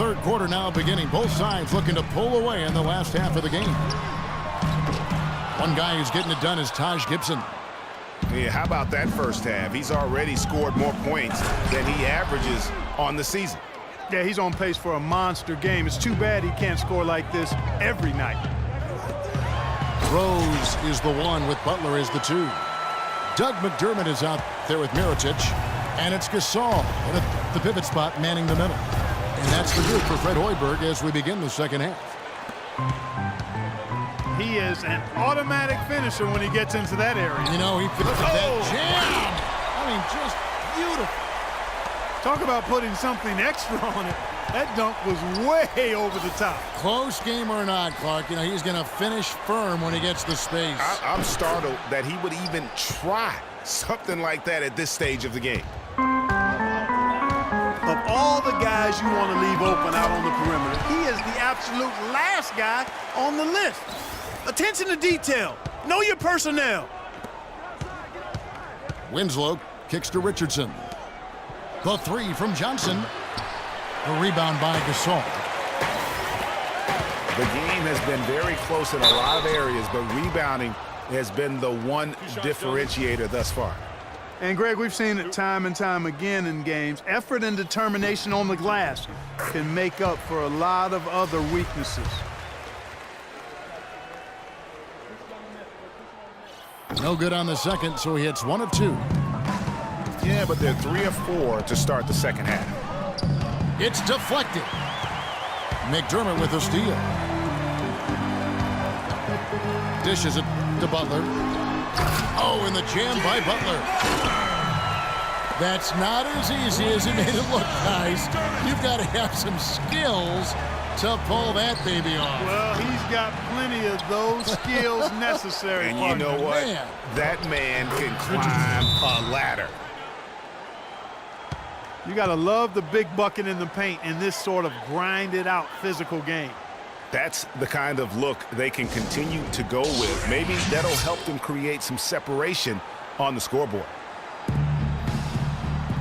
third quarter now beginning. Both sides looking to pull away in the last half of the game. One guy who's getting it done is Taj Gibson. Yeah, how about that first half? He's already scored more points than he averages on the season. Yeah, he's on pace for a monster game. It's too bad he can't score like this every night. Rose is the one with Butler as the two. Doug McDermott is out there with Mirotic. And it's Gasol at the pivot spot manning the middle. And that's the group for Fred Hoiberg as we begin the second half. He is an automatic finisher when he gets into that area. You know, he look at that jam. I mean, just beautiful. Talk about putting something extra on it. That dunk was way over the top. Close game or not, Clark, you know, he's going to finish firm when he gets the space. I'm startled that he would even try something like that at this stage of the game. Of all the guys you want to leave open out on the perimeter, he is the absolute last guy on the list. Attention to detail. Know your personnel. Winslow kicks to Richardson. The three from Johnson. A rebound by Gasol. The game has been very close in a lot of areas, but rebounding has been the one differentiator thus far. And, Greg, we've seen it time and time again in games. Effort and determination on the glass can make up for a lot of other weaknesses. No good on the second, so he hits 1 of 2. Yeah, but they're 3 of 4 to start the second half. It's deflected. McDermott with a steal. Dishes it to Butler. Oh, and the jam by Butler. That's not as easy as he made it look, guys. You've got to have some skills to pull that baby off. Well, he's got plenty of those skills necessary. And you know what? Man. That man can climb a ladder. You got to love the big bucket in the paint in this sort of grinded-out physical game. That's the kind of look they can continue to go with. Maybe that'll help them create some separation on the scoreboard.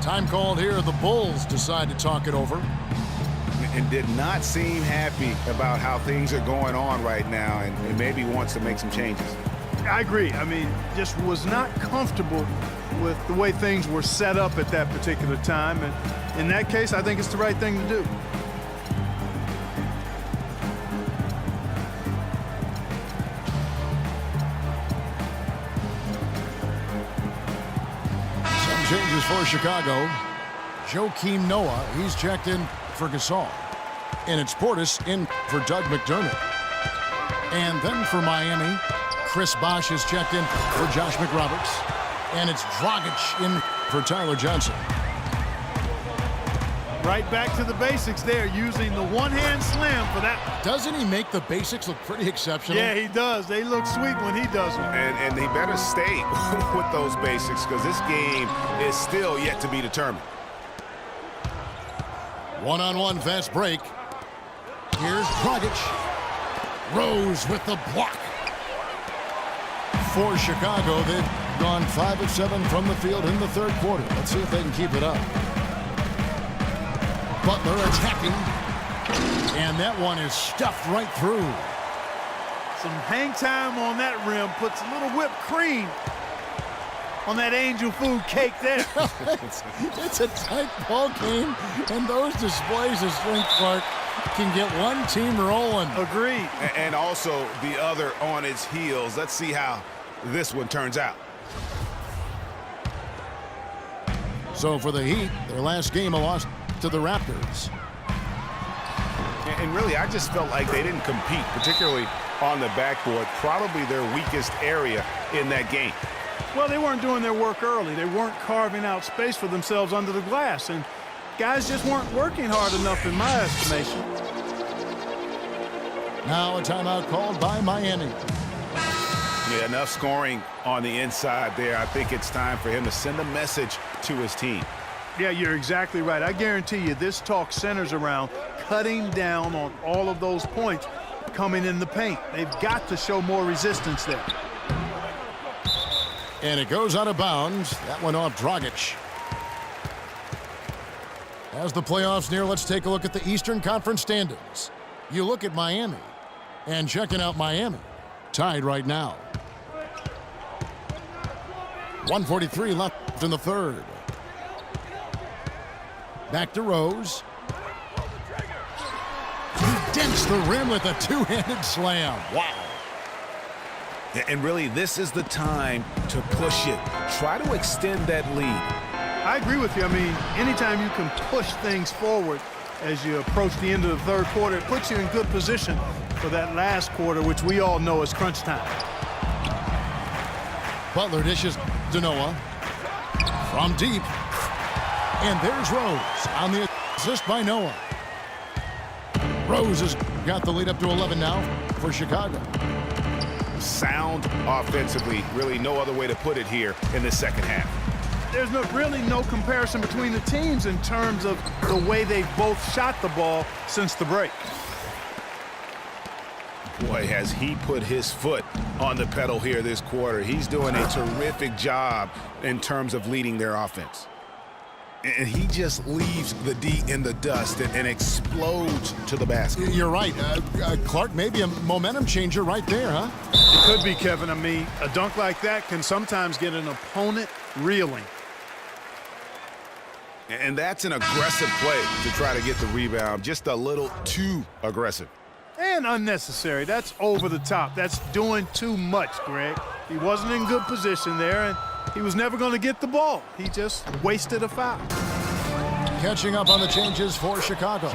Time called here. The Bulls decide to talk it over. And did not seem happy about how things are going on right now, and maybe wants to make some changes. I agree. I mean, just was not comfortable with the way things were set up at that particular time. And in that case, I think it's the right thing to do. Some changes for Chicago. Joakim Noah, he's checked in for Gasol. And it's Portis in for Doug McDermott. And then for Miami, Chris Bosh is checked in for Josh McRoberts. And it's Dragic in for Tyler Johnson. Right back to the basics there, using the one-hand slam for that. Doesn't he make the basics look pretty exceptional? Yeah, he does. They look sweet when he does them. And he better stay with those basics, because this game is still yet to be determined. One-on-one fast break. Here's Dragic. Rose with the block. For Chicago, they've gone 5 of 7 from the field in the third quarter. Let's see if they can keep it up. Butler attacking. And that one is stuffed right through. Some hang time on that rim puts a little whipped cream on that angel food cake there. It's a tight ball game, and those displays of strength, Clark, can get one team rolling. Agreed. And also the other on its heels. Let's see how this one turns out. So for the Heat, their last game, a loss to the Raptors. And really, I just felt like they didn't compete, particularly on the backboard. Probably their weakest area in that game. Well, they weren't doing their work early. They weren't carving out space for themselves under the glass. And guys just weren't working hard enough, in my estimation. Now a timeout called by Miami. Yeah, enough scoring on the inside there. I think it's time for him to send a message to his team. Yeah, you're exactly right. I guarantee you this talk centers around cutting down on all of those points coming in the paint. They've got to show more resistance there. And it goes out of bounds. That went off Dragic. As the playoffs near, let's take a look at the Eastern Conference standings. You look at Miami, and checking out Miami, tied right now. 1:43 left in the third. Back to Rose. He dents the rim with a two-handed slam. Wow. And really, this is the time to push it. Try to extend that lead. I agree with you. I mean, anytime you can push things forward as you approach the end of the third quarter, it puts you in good position for that last quarter, which we all know is crunch time. Butler dishes to Noah from deep. And there's Rose on the assist by Noah. Rose has got the lead up to 11 now for Chicago. Sound offensively, really no other way to put it here in the second half. There's really no comparison between the teams in terms of the way they've both shot the ball since the break. Boy, has he put his foot on the pedal here this quarter. He's doing a terrific job in terms of leading their offense. And he just leaves the D in the dust and explodes to the basket. You're right. Clark, maybe a momentum changer right there, huh? It could be, Kevin. I mean, a dunk like that can sometimes get an opponent reeling. And that's an aggressive play to try to get the rebound. Just a little too aggressive. And unnecessary. That's over the top. That's doing too much, Greg. He wasn't in good position there, and he was never going to get the ball. He just wasted a foul. Catching up on the changes for Chicago.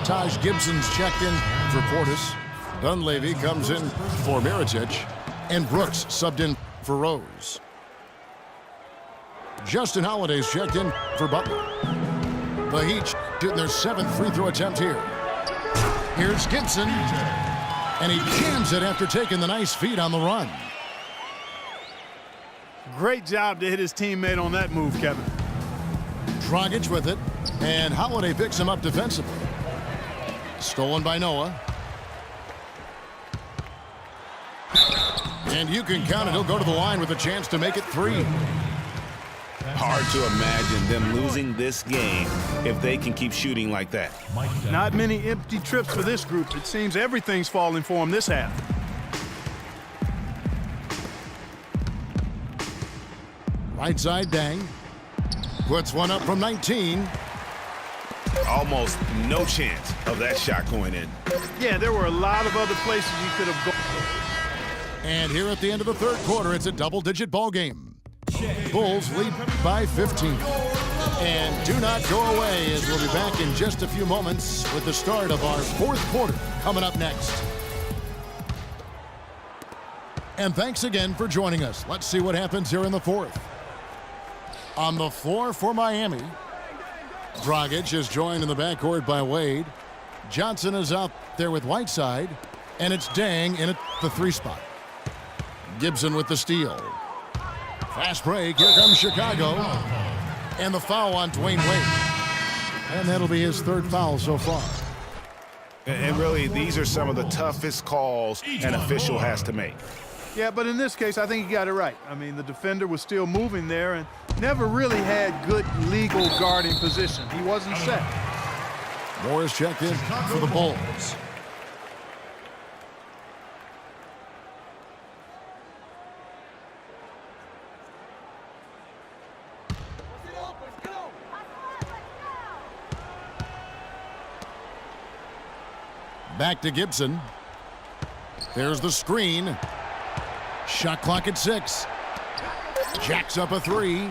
Taj Gibson's checked in for Portis. Dunleavy comes in for Mirotic. And Brooks subbed in for Rose. Justin Holiday's checked in for Butler. The Heat getting their 7th free throw attempt here. Here's Gibson. And he jams it after taking the nice feed on the run. Great job to hit his teammate on that move, Kevin. Dragic with it, and Holiday picks him up defensively. Stolen by Noah. And you can count it. He'll go to the line with a chance to make it 3. Hard to imagine them losing this game if they can keep shooting like that. Not many empty trips for this group. It seems everything's falling for them this half. Right side, Dang. Puts one up from 19. Almost no chance of that shot going in. Yeah, there were a lot of other places you could have gone. And here at the end of the third quarter, it's a double-digit ball game. Bulls lead by 15. And do not go away, as we'll be back in just a few moments with the start of our fourth quarter coming up next. And thanks again for joining us. Let's see what happens here in the fourth. On the floor for Miami, Dragic is joined in the backcourt by Wade. Johnson is out there with Whiteside, and it's Dang in at the 3 spot. Gibson with the steal. Fast break, here comes Chicago. And the foul on Dwayne Wade. And that'll be his 3rd foul so far. And really, these are some of the toughest calls an official has to make. Yeah, but in this case, I think he got it right. I mean, the defender was still moving there and never really had good legal guarding position. He wasn't set. Morris checked in for the Bulls. Back to Gibson. There's the screen. Shot clock at 6. Jacks up a 3.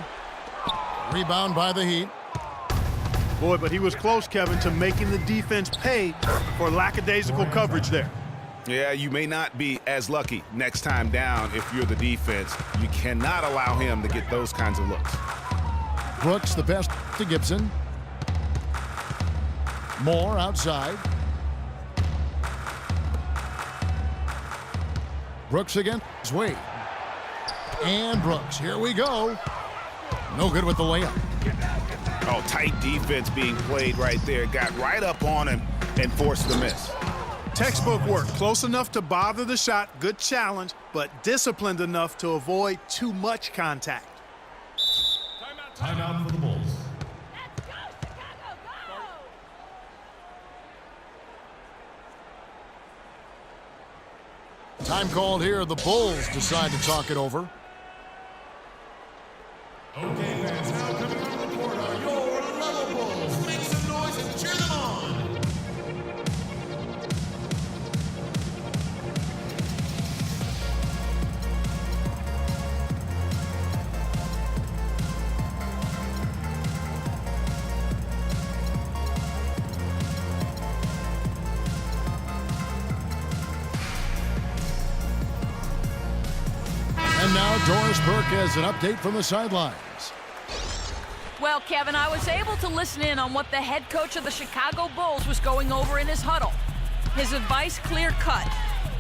Rebound by the Heat. Boy, but he was close, Kevin, to making the defense pay for lackadaisical coverage there. Yeah, you may not be as lucky next time down if you're the defense. You cannot allow him to get those kinds of looks. Brooks, the pass to Gibson. Moore outside. Brooks against Wade. And Brooks, here we go. No good with the layup. Oh, tight defense being played right there. Got right up on him and forced the miss. Textbook work. Close enough to bother the shot. Good challenge, but disciplined enough to avoid too much contact. Timeout for the Bulls. Time called here. The Bulls decide to talk it over. Okay, fans, now coming on the court are your Level Bulls. Make some noise and cheer them on. And now Doris Burke has an update from the sidelines. Well, Kevin, I was able to listen in on what the head coach of the Chicago Bulls was going over in his huddle. His advice clear-cut.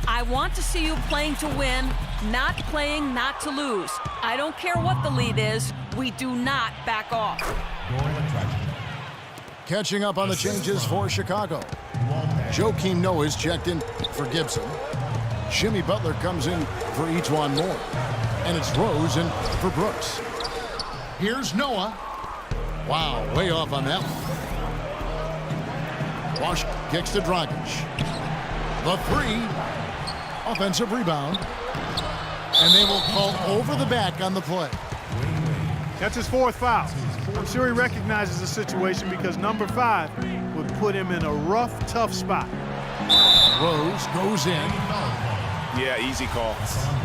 I want to see you playing to win, not playing not to lose. I don't care what the lead is. We do not back off. Catching up on the changes for Chicago. Joakim Noah is checked in for Gibson. Jimmy Butler comes in for E'Twaun Moore. And it's Rose in for Brooks. Here's Noah. Wow, way off on that one. Wash kicks to Dragic. The three. Offensive rebound. And they will call over the back on the play. That's his fourth foul. I'm sure he recognizes the situation because number 5 would put him in a rough, tough spot. Rose goes in. Yeah, easy call.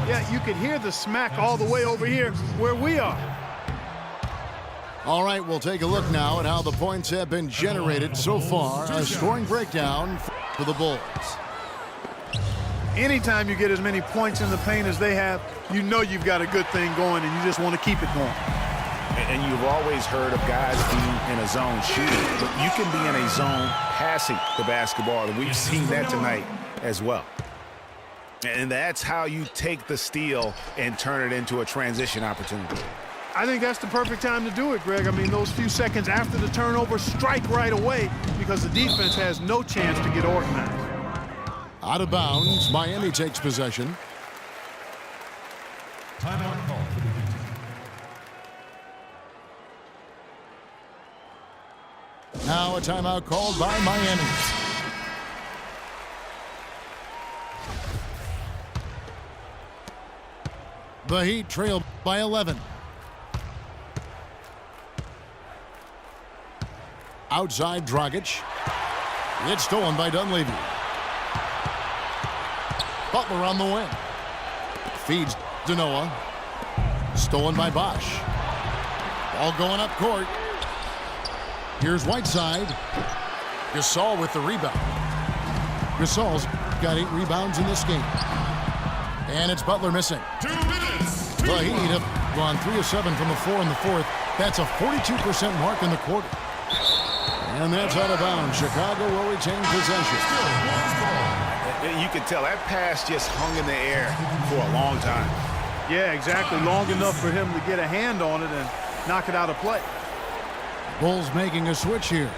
Yeah, you could hear the smack all the way over here where we are. All right, we'll take a look now at how the points have been generated so far. A scoring breakdown for the Bulls. Anytime you get as many points in the paint as they have, you know you've got a good thing going and you just want to keep it going. And you've always heard of guys being in a zone shooting, but you can be in a zone passing the basketball, and we've seen that tonight as well. And that's how you take the steal and turn it into a transition opportunity. I think that's the perfect time to do it, Greg. I mean, those few seconds after the turnover, strike right away because the defense has no chance to get organized. Out of bounds, Miami takes possession. Timeout call for the Heat. Now a timeout called by Miami. The Heat trail by 11. Outside Dragic. It's stolen by Dunleavy. Butler on the wing. Feeds to Noah. Stolen by Bosch. Ball going up court. Here's Whiteside. Gasol with the rebound. Gasol's got 8 rebounds in this game. And it's Butler missing. 2 minutes. The Heat have gone 3 of 7 from the floor in the fourth. That's a 42% mark in the quarter. And that's out of bounds. Chicago will retain possession. You can tell that pass just hung in the air for a long time. Yeah, exactly. Long enough for him to get a hand on it and knock it out of play. Bulls making a switch here.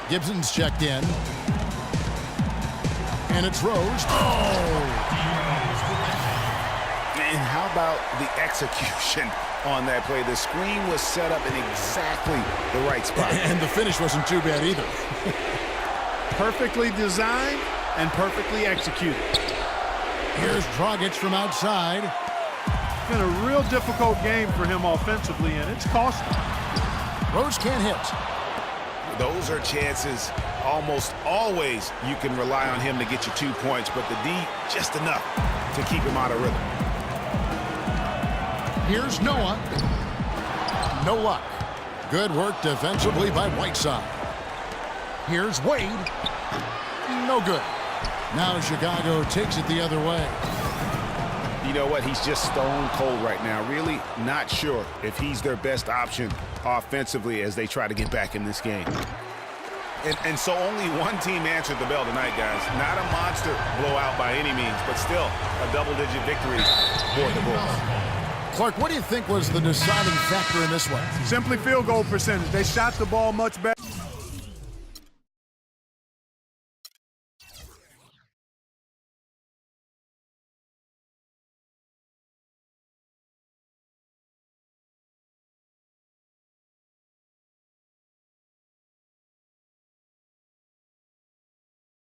Gibson's checked in. And it's Rose. Oh! And how about the execution on that play? The screen was set up in exactly the right spot. And the finish wasn't too bad either. Perfectly designed and perfectly executed. Here's Dragic from outside. It's been a real difficult game for him offensively, and it's cost him. Rose can't hit. Those are chances almost always you can rely on him to get you 2 points, but the D just enough to keep him out of rhythm. Here's Noah. No luck. Good work defensively by Whiteside. Here's Wade. No good. Now Chicago takes it the other way. You know what? He's just stone cold right now. Really not sure if he's their best option offensively as they try to get back in this game. And so only one team answered the bell tonight, guys. Not a monster blowout by any means, but still a double-digit victory for the Bulls. Clark, what do you think was the deciding factor in this one? Simply field goal percentage. They shot the ball much better.